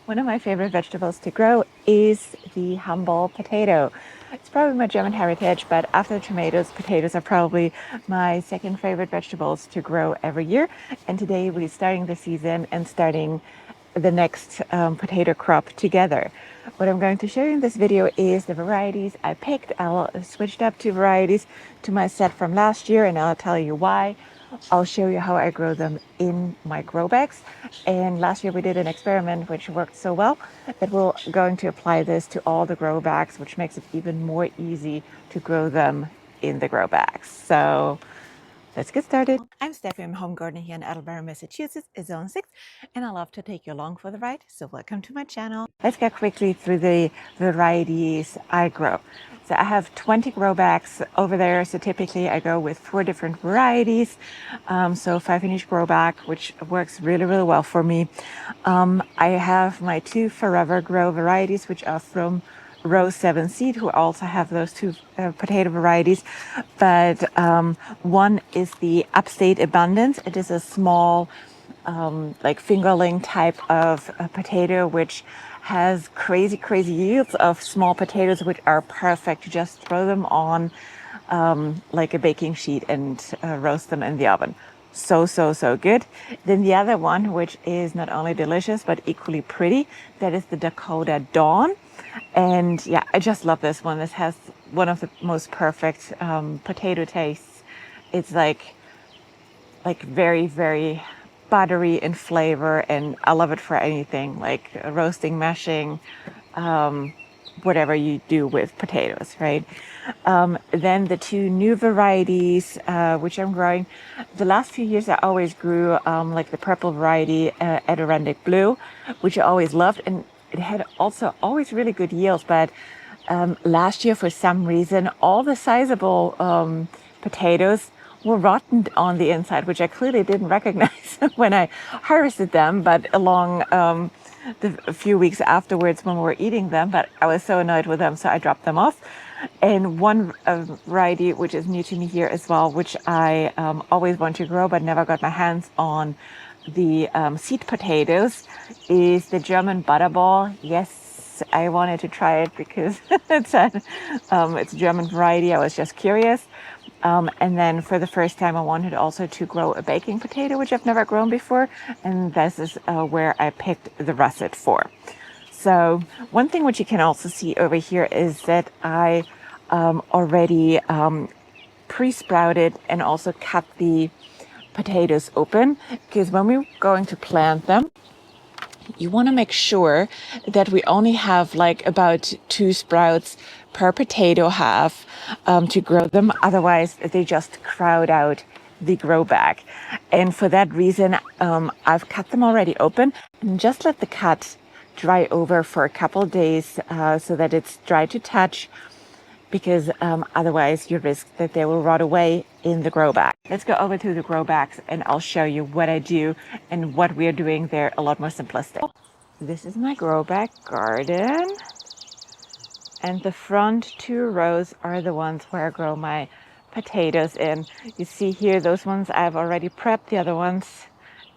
One of my favorite vegetables to grow is the humble potato. It's probably my German heritage, but after tomatoes, potatoes are probably my second favorite vegetables to grow every year. And today we're starting the season and starting the next potato crop together. What I'm going to show you in this video is the varieties I picked. I'll switched up to varieties to my set from last year, and I'll tell you why. I'll show you how I grow them in my grow bags. And last year we did an experiment which worked so well that we're going to apply this to all the grow bags, which makes it even more easy to grow them in the grow bags. So let's get started. I'm Steffi. I'm a home gardener here in Attleboro, Massachusetts, Zone 6, and I love to take you along for the ride. So welcome to my channel. Let's get quickly through the varieties I grow. So I have 20 grow bags over there. So typically I go with 4 different varieties. So 5-inch grow bag, which works really, really well for me. I have my 2 Forever Grow varieties, which are from Row 7 Seed, who also have those 2 potato varieties. But one is the Upstate Abundance. It is a small, like fingerling type of potato, which has crazy yields of small potatoes, which are perfect to just throw them on like a baking sheet and roast them in the oven. So good. Then the other one, which is not only delicious but equally pretty, that is the Dakota Dawn. And yeah, I just love this one. This has one of the most perfect potato tastes. It's like very buttery in flavor, and I love it for anything like roasting, mashing, whatever you do with potatoes, right? Then the 2 new varieties, which I'm growing. The last few years I always grew like the purple variety, Adirondack Blue, which I always loved, and it had also always really good yields. But last year, for some reason, all the sizable potatoes were rotten on the inside, which I clearly didn't recognize when I harvested them, but along a few weeks afterwards when we were eating them. But I was so annoyed with them, so I dropped them off. And one variety, which is new to me here as well, which I always want to grow but never got my hands on, the seed potatoes, is the German Butterball. Yes, I wanted to try it because it's a German variety. I was just curious. And then for the first time, I wanted also to grow a baking potato, which I've never grown before. And this is where I picked the russet for. So one thing which you can also see over here is that I already pre-sprouted and also cut the potatoes open, because when we're going to plant them, you want to make sure that we only have like about 2 sprouts per potato half to grow them. Otherwise, they just crowd out the grow bag. And for that reason, I've cut them already open and just let the cut dry over for a couple of days so that it's dry to touch, because otherwise you risk that they will rot away in the grow bag. Let's go over to the grow bags and I'll show you what I do and what we're doing there a lot more simplistic. This is my grow bag garden, and the front 2 rows are the ones where I grow my potatoes in. You see here, those ones I've already prepped. The other ones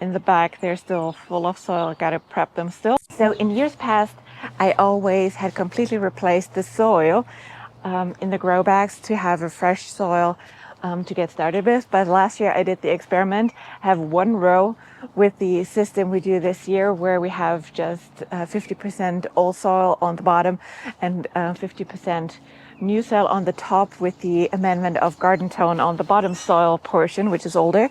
in the back, they're still full of soil. I gotta prep them still. So in years past, I always had completely replaced the soil in the grow bags to have a fresh soil to get started with. But last year I did the experiment, have 1 row with the system we do this year, where we have just 50% old soil on the bottom and 50% new soil on the top, with the amendment of garden tone on the bottom soil portion, which is older.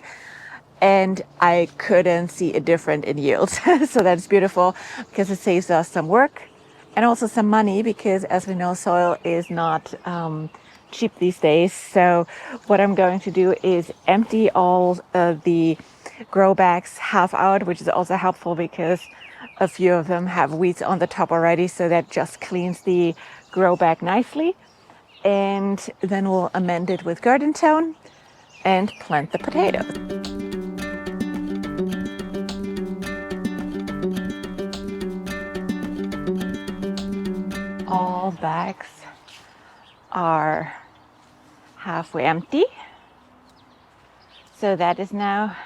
And I couldn't see a difference in yields. So that's beautiful, because it saves us some work and also some money, because as we know, soil is not cheap these days. So what I'm going to do is empty all the grow bags half out, which is also helpful because a few of them have weeds on the top already. So that just cleans the grow bag nicely. And then we'll amend it with garden tone and plant the potatoes. All bags are halfway empty. So that is now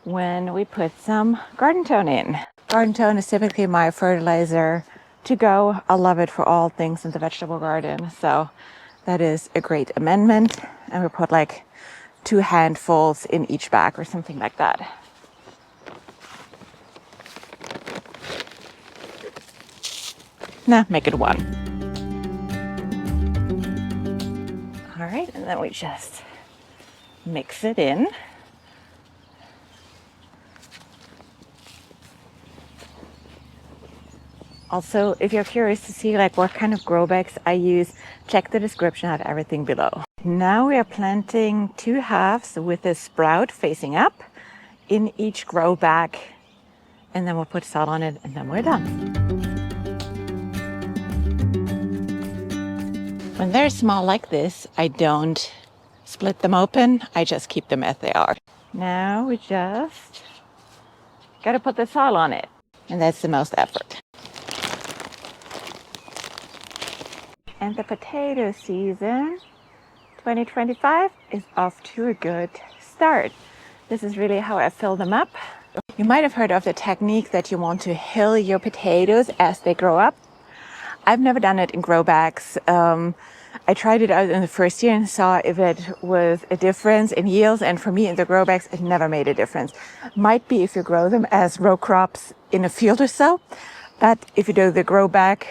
when we put some garden tone in. Garden Tone is typically my fertilizer to go. I love it for all things in the vegetable garden. So that is a great amendment. And we put like 2 handfuls in each bag or something like that. Nah, make it 1. All right, and then we just mix it in. Also, if you're curious to see like what kind of grow bags I use, check the description. I have everything below. Now we are planting 2 halves with a sprout facing up in each grow bag, and then we'll put salt on it, and then we're done. When they're small like this, I don't split them open. I just keep them as they are. Now we just got to put the soil on it, and that's the most effort. And the potato season 2025 is off to a good start. This is really how I fill them up. You might have heard of the technique that you want to hill your potatoes as they grow up. I've never done it in grow bags. I tried it out in the first year and saw if it was a difference in yields, and for me in the grow bags it never made a difference. Might be if you grow them as row crops in a field or so, but if you do the grow bag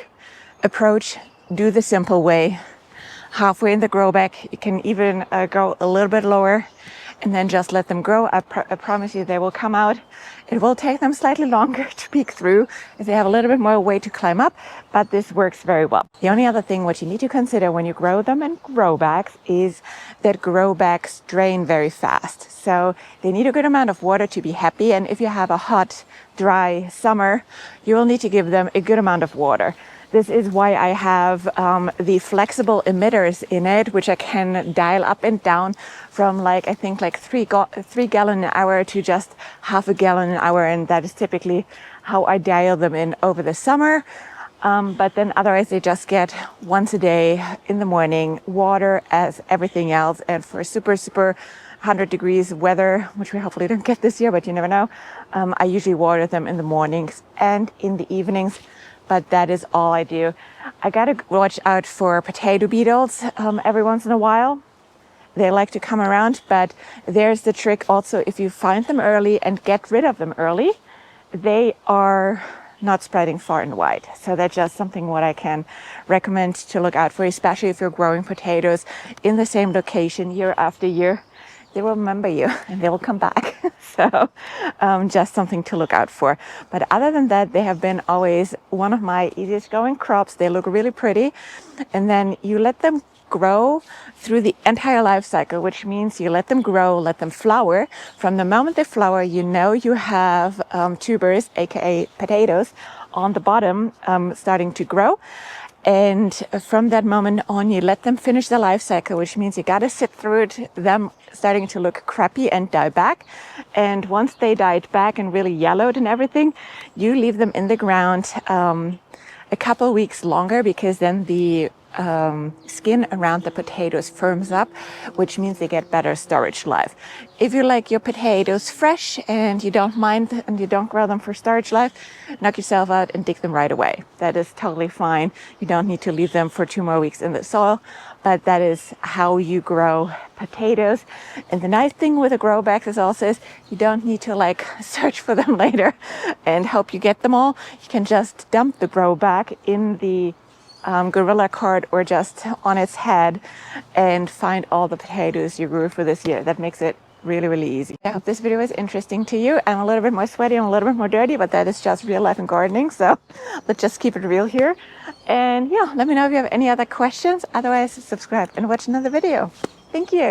approach, do the simple way. Halfway in the grow bag, you can even go a little bit lower and then just let them grow. I promise you they will come out. It will take them slightly longer to peek through as they have a little bit more way to climb up, but this works very well. The only other thing what you need to consider when you grow them in grow bags is that grow bags drain very fast. So they need a good amount of water to be happy, and if you have a hot, dry summer, you will need to give them a good amount of water. This is why I have the flexible emitters in it, which I can dial up and down from like, I think like 3 gallon an hour to just half a gallon an hour. And that is typically how I dial them in over the summer. But then otherwise they just get once a day in the morning water as everything else. And for super 100 degrees weather, which we hopefully don't get this year, but you never know, I usually water them in the mornings and in the evenings. But that is all I do. I gotta watch out for potato beetles every once in a while. They like to come around, but there's the trick also. If you find them early and get rid of them early, they are not spreading far and wide. So that's just something what I can recommend to look out for, especially if you're growing potatoes in the same location year after year. They will remember you and they will come back. So just something to look out for. But other than that, they have been always one of my easiest growing crops. They look really pretty. And then you let them grow through the entire life cycle, which means you let them grow, let them flower. From the moment they flower, you know you have tubers, aka potatoes, on the bottom starting to grow. And from that moment on, you let them finish the life cycle, which means you got to sit through it, them starting to look crappy and die back. And once they died back and really yellowed and everything, you leave them in the ground a couple weeks longer, because then the skin around the potatoes firms up, which means they get better storage life. If you like your potatoes fresh and you don't mind and you don't grow them for storage life, knock yourself out and dig them right away. That is totally fine. You don't need to leave them for 2 more weeks in the soil, but that is how you grow potatoes. And the nice thing with the grow bags is also you don't need to like search for them later and hope you get them all. You can just dump the grow bag in the gorilla cart or just on its head and find all the potatoes you grew for this year. That makes it really easy. I hope this video is interesting to you. I'm a little bit more sweaty and a little bit more dirty, but that is just real life and gardening, so let's just keep it real here. And yeah, let me know if you have any other questions. Otherwise, subscribe and watch another video. Thank you.